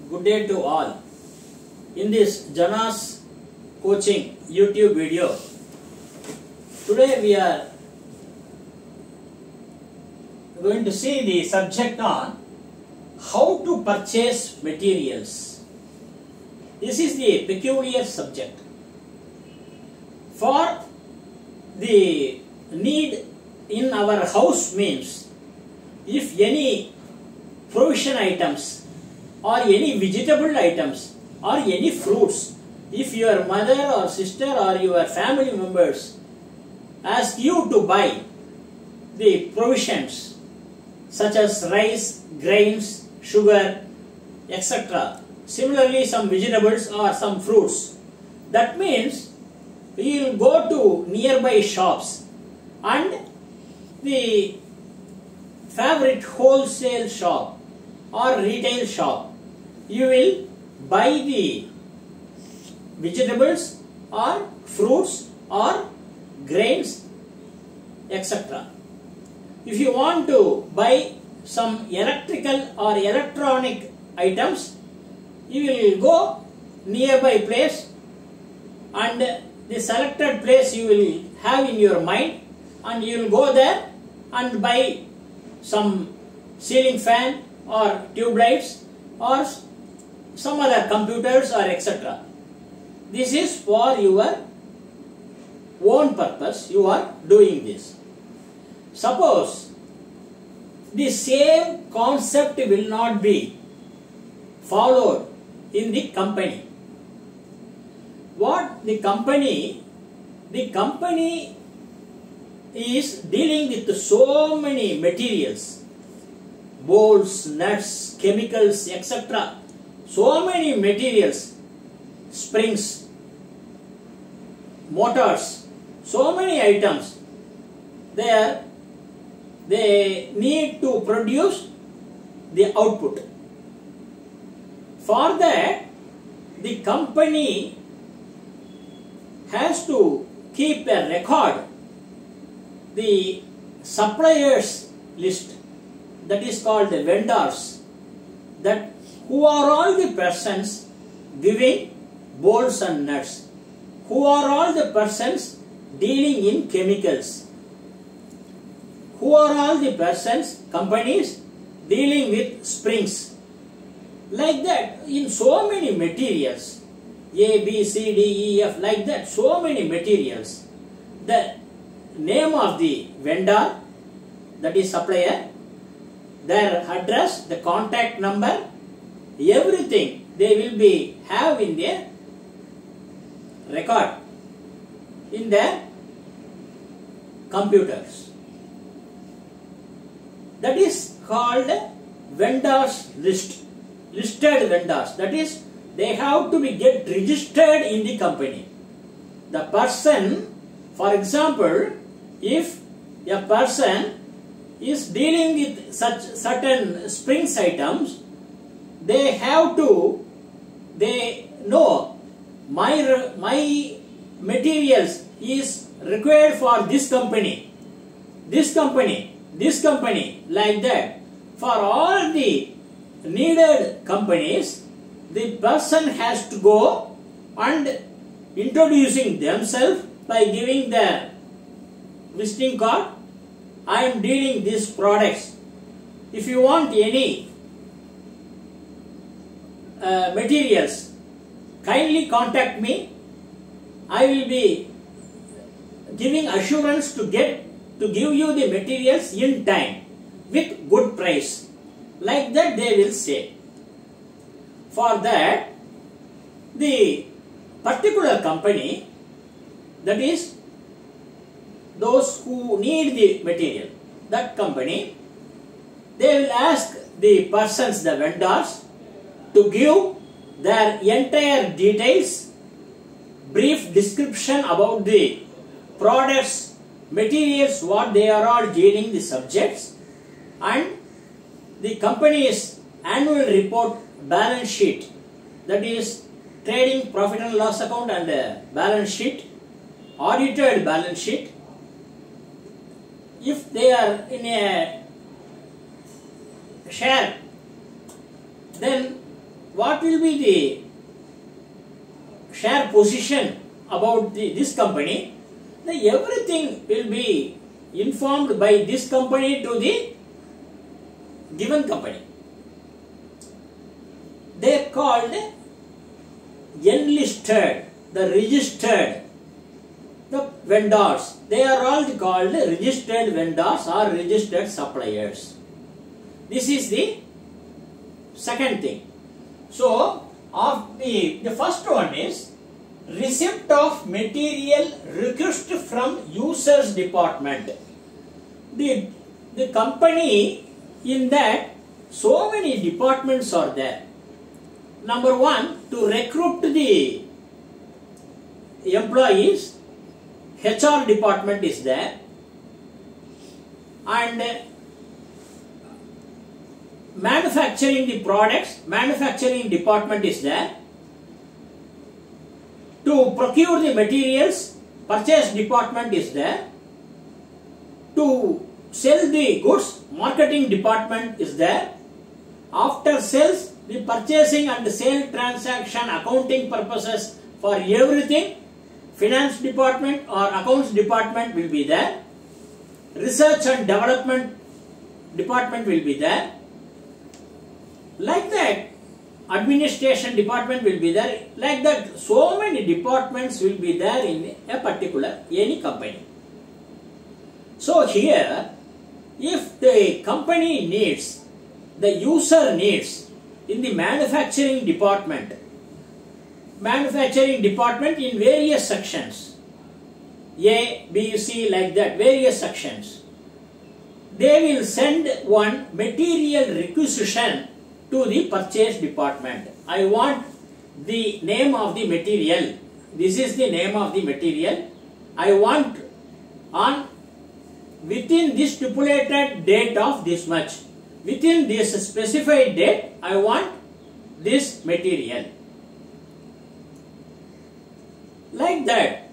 Good day to all. In this Jana's coaching YouTube video, today we are going to see the subject on how to purchase materials. This is the peculiar subject. For the need in our house means, if any provision items or any vegetable items or any fruits, if your mother or sister or your family members ask you to buy the provisions such as rice, grains, sugar, etc. Similarly, some vegetables or some fruits. That means you will go to nearby shops and the favorite wholesale shop or retail shop, you will buy the vegetables or fruits or grains, etc. If you want to buy some electrical or electronic items, you will go nearby place and the selected place you will have in your mind, and you will go there and buy some ceiling fan or tube lights or some other computers or etc. This is for your own purpose, you are doing this. Suppose the same concept will not be followed in the company. What the company is dealing with so many materials, bolts, nuts, chemicals, etc. So many materials, springs, motors, so many items. They need to produce the output. For that, the company has to keep a record, the suppliers list, that is called the vendors, that who are all the persons giving bolts and nuts, who are all the persons dealing in chemicals, who are all the persons, companies dealing with springs. Like that, in so many materials, A, B, C, D, E, F, like that, so many materials. The name of the vendor, that is supplier, their address, the contact number, everything they will be have in their record, in their computers. That is called vendors list, listed vendors. That is, they have to be get registered in the company. The person, for example, if a person is dealing with such certain springs items, they know my materials is required for this company, like that. For all the needed companies, the person has to go and introducing themselves by giving their visiting card. I am dealing these products. If you want any materials, kindly contact me. I will be giving assurance to give you the materials in time with good price. Like that they will say. For that, the particular company, that is those who need the material, that company, they will ask the persons, the vendors, to give their entire details, brief description about the products, materials, what they are all dealing, the subjects, and the company's annual report, balance sheet, that is trading profit and loss account and balance sheet, audited balance sheet. If they are in a share, then what will be the share position about this company, then everything will be informed by this company to the given company. They are called enlisted, the registered, the vendors. They are all called registered vendors or registered suppliers. This is the second thing. So, of the first one is receipt of material request from users department. The company, in that so many departments are there. Number one, to recruit the employees, HR department is there, and manufacturing the products, manufacturing department is there. To procure the materials, purchase department is there. To sell the goods, marketing department is there. After sales, the purchasing and sale transaction accounting purposes for everything, finance department or accounts department will be there. Research and development department will be there. Like that, administration department will be there. Like that, so many departments will be there in a particular any company. So here, if the company needs, the user needs in the manufacturing department in various sections, A, B, C, like that, various sections, they will send one material requisition to the purchase department. I want the name of the material. This is the name of the material. I want on within this stipulated date of this much. Within this specified date, I want this material. Like that,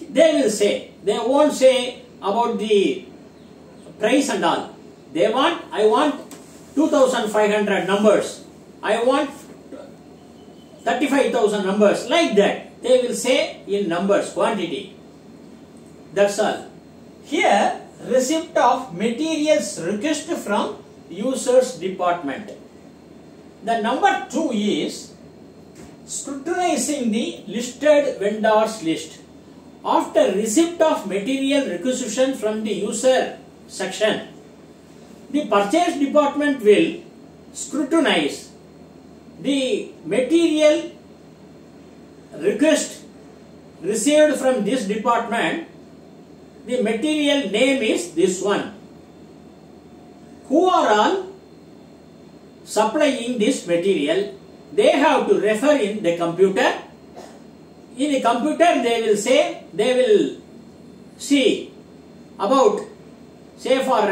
they will say. They won't say about the price and all. They want, I want 2,500 numbers. I want 35,000 numbers. Like that, they will say in numbers, quantity. That's all. Here, receipt of materials request from users department. The number 2 is scrutinizing the listed vendors list. After receipt of material requisition from the user section, the purchase department will scrutinize the material request received from this department. The material name is this one. Who are all supplying this material? They have to refer in the computer. In the computer, they will say, they will see about, say for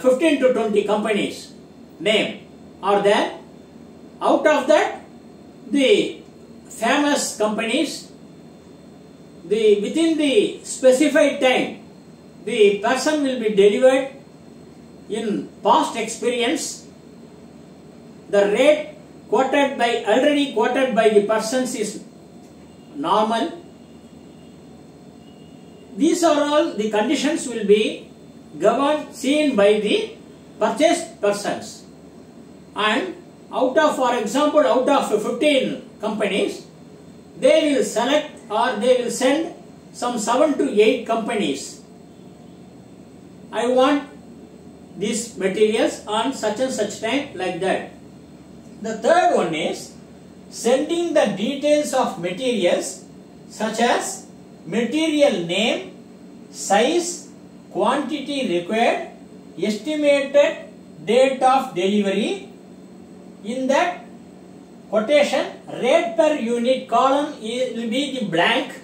15 to 20 companies name are there. Out of that, the famous companies, within the specified time, the person will be delivered in past experience. The rate already quoted by the persons is normal. These are all the conditions will be governed, seen by the purchased persons. And out of, for example, out of 15 companies, they will select or they will send some 7 to 8 companies. I want these materials on such and such time, like that. The third one is sending the details of materials such as material name, size, quantity required, estimated date of delivery. In that quotation, rate per unit column will be the blank.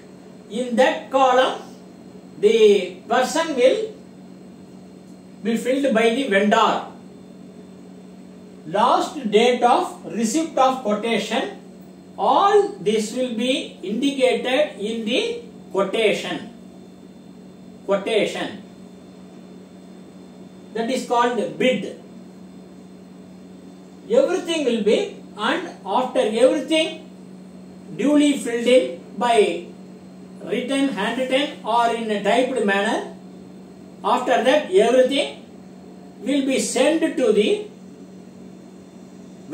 In that column, the person will be filled by the vendor. Last date of receipt of quotation, all this will be indicated in the quotation. Quotation. That is called bid. Everything will be, and after everything duly filled in by written, handwritten or in a typed manner, after that everything will be sent to the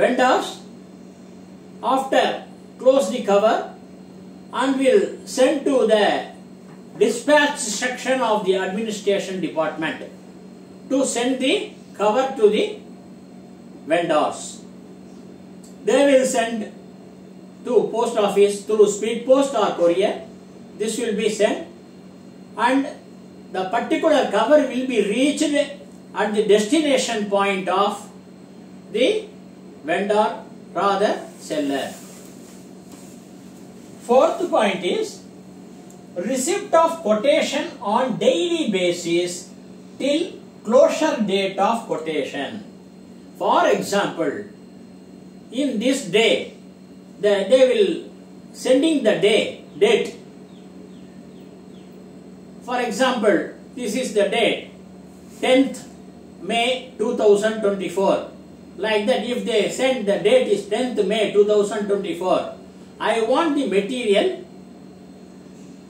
vendors. After close the cover and will send to the dispatch section of the administration department to send the cover to the vendors. They will send to post office through speed post or courier. This will be sent and the particular cover will be reached at the destination point of the vendor, rather seller. Fourth point is receipt of quotation on daily basis till closure date of quotation. For example, in this day, they will sending the date. For example, this is the date 10th May 2024. Like that, if they send the date is 10th May 2024, I want the material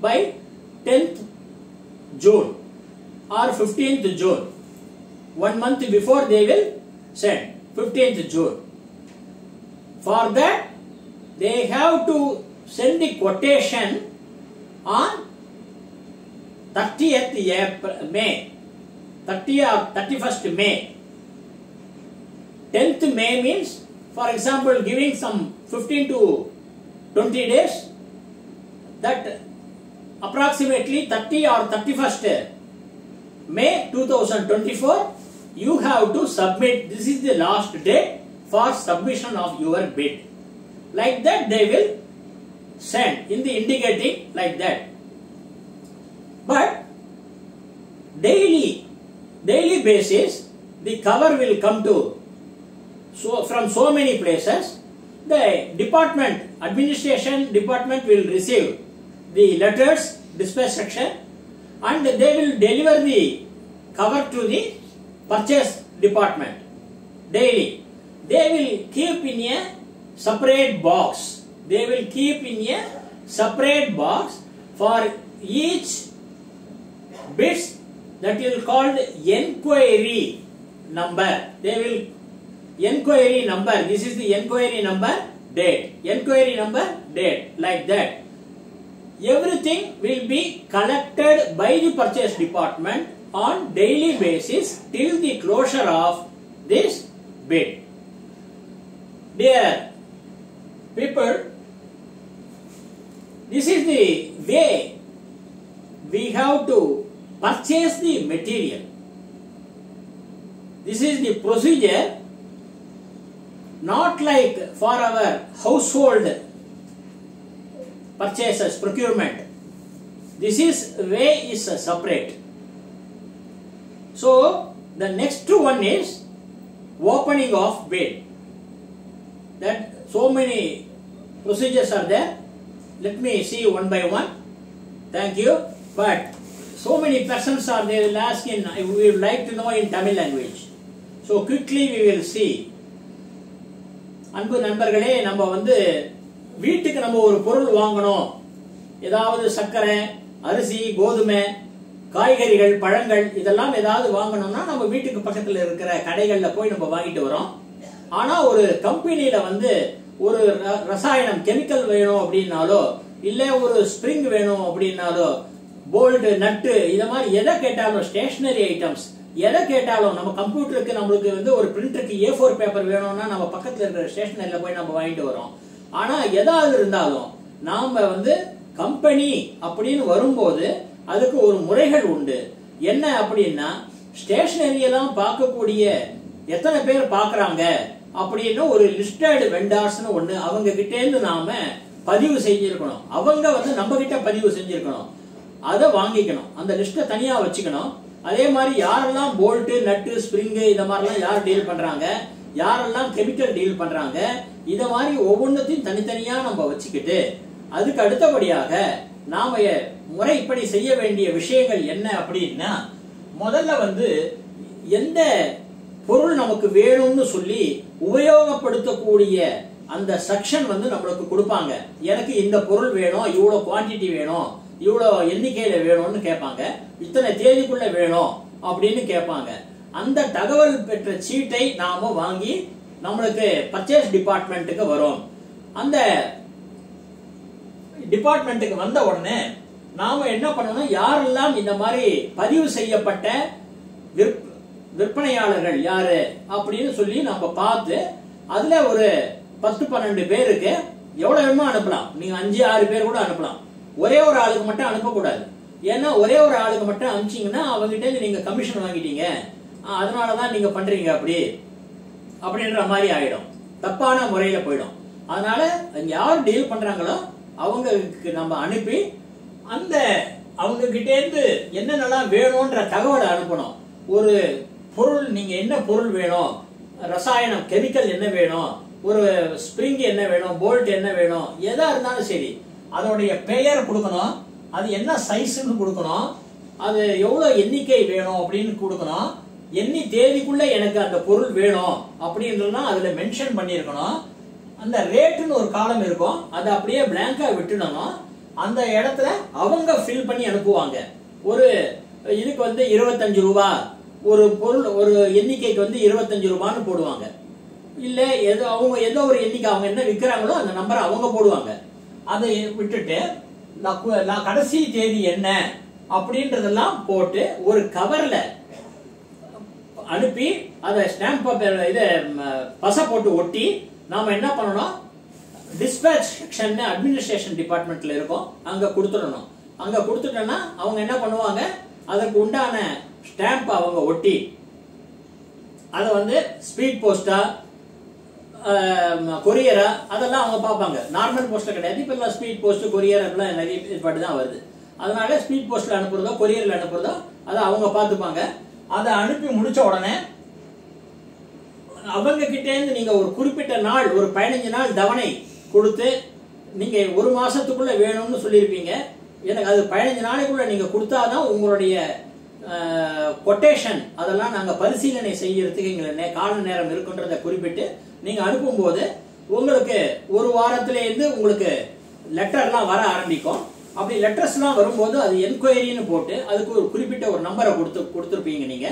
by 10th June or 15th June. 1 month before they will send 15th June. For that, they have to send the quotation on 30th May, 31st May. 10th May means, for example, giving some 15 to 20 days, that approximately 30 or 31st May 2024, you have to submit. This is the last date for submission of your bid. Like that, they will send in the indicating like that. But daily basis, the cover will come to from so many places. The administration department will receive the letters, dispatch section, and they will deliver the cover to the purchase department daily. They will keep in a separate box. They will keep in a separate box for each bids, that is called enquiry number. They will enquiry number. This is the enquiry number, date. Enquiry number, date. Like that. Everything will be collected by the purchase department on daily basis till the closure of this bid. Dear people, this is the way we have to purchase the material. This is the procedure, not like for our household purchases, procurement. This is way is separate. So the next one is opening of bid. That so many procedures are there. Let me see one by one. Thank you. But so many persons are there, will ask in, we would like to know in Tamil language. So quickly we will see. அன்பு நண்பர்களே, நம்ம வீட்டுக்கு நம்ம ஒரு பொருள் வாங்கணும், ஏதாவது சர்க்கரை, அரிசி, கோதுமை, காய்கறிகள், பழங்கள் இதெல்லாம் ஏதாவது வாங்கணும்னா நம்ம வீட்டுக்கு பக்கத்துல இருக்கிற கடைகள்ல போய் நம்ம வாங்கிட்டு வரோம். ஆனா ஒரு கம்பெனில ஒரு ரசாயனம் கெமிக்கல் வேணும் அப்படின்னாலோ, இல்ல ஒரு ஸ்ப்ரிங் வேணும் அப்படின்னாலோ, போல்ட், நட்டு, இத மாதிரி எதை கேட்டாலும், ஸ்டேஷனரி ஐட்டம்ஸ் எதை கேட்டாலும், நம்ம கம்ப்யூட்டருக்கு நம்மளுக்கு ஒரு பிரிண்டருக்கு A4 பேப்பர் வேணும்னா நம்ம பக்கத்துல இருக்கிற ஸ்டேஷனரியில போய் நம்ம வாங்கிட்டு வரோம். ஆனா எதாவது இருந்தாலும் நாம கம்பெனி அப்படின்னு வரும்போது அதுக்கு ஒரு முறைகள் உண்டு. என்ன அப்படின்னா, ஸ்டேஷனரி எல்லாம் பார்க்கக்கூடிய எத்தனை பேர் பாக்குறாங்க அப்படின்னு ஒரு லிஸ்டட் வெண்டார்ஸ்னு ஒண்ணு அவங்க கிட்ட இருந்து நாம பதிவு செஞ்சிருக்கணும். அவங்க நம்ம கிட்ட பதிவு செஞ்சிருக்கணும். அதை வாங்கிக்கணும். அந்த லிஸ்ட தனியா வச்சுக்கணும். அதே மாதிரி யாரெல்லாம் போல்ட், நட்டு, ஸ்ப்ரிங் இத மாதிரிலாம் யார் டீல் பண்றாங்க, யாரெல்லாம் கெமிக்கல் டீல் பண்றாங்க, இத மாதிரி ஒவ்வொன்றத்தையும் தனித்தனியா நம்ம வச்சுக்கிட்டு அதுக்கு அடுத்தபடியாக நாம முறைப்படி செய்ய வேண்டிய விஷயங்கள் என்ன அப்படின்னா, முதல்ல எந்த பொருள் நமக்கு வேணும்னு சொல்லி உபயோகப்படுத்தக்கூடிய அந்த செக்ஷன் வந்து நம்மளுக்கு கொடுப்பாங்க. எனக்கு இந்த பொருள் வேணும், இவ்வளவு குவான்டிட்டி வேணும், இவ்வளவு எண்ணிக்கையில வேணும்னு கேட்பாங்க, இத்தனை தேதிக்குள்ள வேணும் அப்படின்னு கேட்பாங்க. அந்த தகவல் பெற்ற சீட்டை நாம வாங்கி நம்மளுக்கு பர்ச்சேஸ் டிபார்ட்மெண்ட்டுக்கு வரும். அந்த டிபார்ட்மெண்ட்டுக்கு வந்த உடனே நாம என்ன பண்ணணும், யாரெல்லாம் இந்த மாதிரி பதிவு செய்யப்பட்ட விற்பனையாளர்கள் யாரு அப்படின்னு சொல்லி நம்ம பார்த்து அதுல ஒரு 10-12 பேருக்கு எவ்வளவு வேணுமோ அனுப்பலாம். நீங்க 5-6 பேர் கூட அனுப்பலாம். ஒரே ஒரு ஆளுக்கு மட்டும் அனுப்பக்கூடாது. ஏன்னா ஒரே ஒரு ஆளுக்கு மட்டும் அனுப்பிச்சீங்கன்னா அவங்ககிட்ட நீங்க கமிஷன் வாங்கிட்டீங்க, அதனாலதான் நீங்க பண்றீங்க அப்படின்ற மாதிரி ஆயிடும், தப்பான முறையில போயிடும். அதனால யார் டீல் பண்றாங்களோ அவங்களுக்கு நம்ம அனுப்பி அந்த அவங்க கிட்ட இருந்து என்னென்னலாம் வேணும்ன்ற தகவலை அனுப்பணும். ஒரு பொருள், நீங்க என்ன பொருள் வேணும், ரசாயனம் கெமிக்கல் என்ன வேணும், ஒரு ஸ்பிரிங் என்ன வேணும், போல்ட் என்ன வேணும், எதா இருந்தாலும் சரி அதோடைய பெயர் கொடுக்கணும், அது என்ன சைஸ்ன்னு கொடுக்கணும், அது எவ்வளவு எண்ணிக்கை வேணும் அப்படின்னு கொடுக்கணும், எண்ணி தேதிக்குள்ள எனக்கு அந்த பொருள் வேணும் அப்படின்றதுனா அதுல மென்ஷன் பண்ணிருக்கணும். அந்த ரேட்டுன்னு ஒரு காலம் இருக்கும், அதை அப்படியே பிளாங்கா விட்டுடணும். அந்த இடத்துல அவங்க ஃபில் பண்ணி அனுப்புவாங்க. ஒரு இதுக்கு வந்து 25 ரூபாய், ஒரு பொருள் ஒரு எண்ணிக்கைக்கு வந்து 25 ரூபான்னு போடுவாங்க. இல்ல அவங்க ஏதோ ஒரு எண்ணிக்கை அவங்க என்ன விற்கிறாங்களோ அந்த நம்பரை அவங்க போடுவாங்க. அதை விட்டுட்டு நான் கடைசி தேதி என்ன அப்படின்றதெல்லாம் போட்டு ஒரு கவர்ல அனுப்பி அதை ஸ்டாம்ப் பேப்பர் இதை பசை போட்டு ஒட்டி நாம என்ன பண்ணணும், டிஸ்பேட்ச் செக்ஷன் அட்மினிஸ்ட்ரேஷன் டிபார்ட்மெண்ட்ல இருக்கும், அங்க கொடுத்துடணும். அங்க கொடுத்துட்டோம்னா அவங்க என்ன பண்ணுவாங்க, அதற்கு உண்டான ஸ்டாம்ப் அவங்க ஒட்டி அதை வந்து ஸ்பீட் போஸ்டா கொரியரா அதெல்லாம் அவங்க பார்ப்பாங்க. நார்மல் போஸ்ட்ல கிடையாது, இப்ப ஸ்பீட் போஸ்ட் கொரியர் எல்லாம் நிறைய பாட்டு தான் வருது. அதனால ஸ்பீட் போஸ்ட்ல அனுப்புறதோ கொரியர்ல அனுப்புறதோ அதை அவங்க பார்த்துப்பாங்க. அதை அனுப்பி முடிச்ச உடனே அவங்க கிட்ட இருந்து நீங்க ஒரு குறிப்பிட்ட நாள், ஒரு 15 நாள் தவணை கொடுத்து, நீங்க ஒரு மாசத்துக்குள்ள வேணும்னு சொல்லியிருப்பீங்க, எனக்கு அது 15 நாளைக்குள்ள நீங்க கொடுத்தாதான் உங்களுடைய கொட்டேஷன் அதெல்லாம் நாங்க பரிசீலனை செய்யறதுக்கு எங்களை கால நேரம் இருக்குன்றதை குறிப்பிட்டு நீங்க அனுப்பும் போது உங்களுக்கு ஒரு வாரத்தில இருந்து உங்களுக்கு லெட்டர்லாம் வர ஆரம்பிக்கும். அப்படி லெட்டர்ஸ் எல்லாம் வரும்போது அது என்கொயரின்னு போட்டு அதுக்கு ஒரு குறிப்பிட்ட ஒரு நம்பரை கொடுத்துருப்பீங்க. நீங்க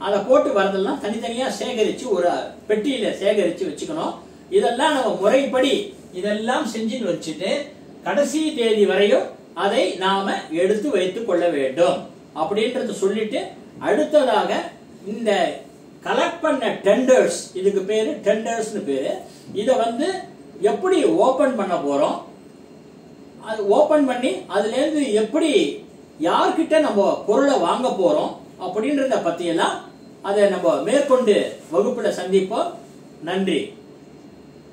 அதை போட்டு வரதெல்லாம் தனித்தனியா சேகரிச்சு ஒரு பெட்டியில சேகரிச்சு வச்சுக்கணும். இதெல்லாம் நம்ம முறைப்படி இதெல்லாம் செஞ்சுட்டு வச்சுட்டு கடைசி தேதி வரையும் அதை நாம எடுத்து வைத்துக் கொள்ள வேண்டும் அப்படின்றது சொல்லிட்டு, அடுத்ததாக இந்த கலெக்ட் பண்ண டெண்டர்ஸ், இதுக்கு பேரு டெண்டர்ஸ்னு பேரு, இத வந்து எப்படி ஓபன் பண்ண போறோம், அது ஓபன் பண்ணி அதுல இருந்து எப்படி யார்கிட்ட நம்ம பொருளை வாங்க போறோம் அப்படின்றத பத்தி எல்லாம் அதை நம்ம மேற்கொண்டு வகுப்புல சந்திப்போம். நன்றி.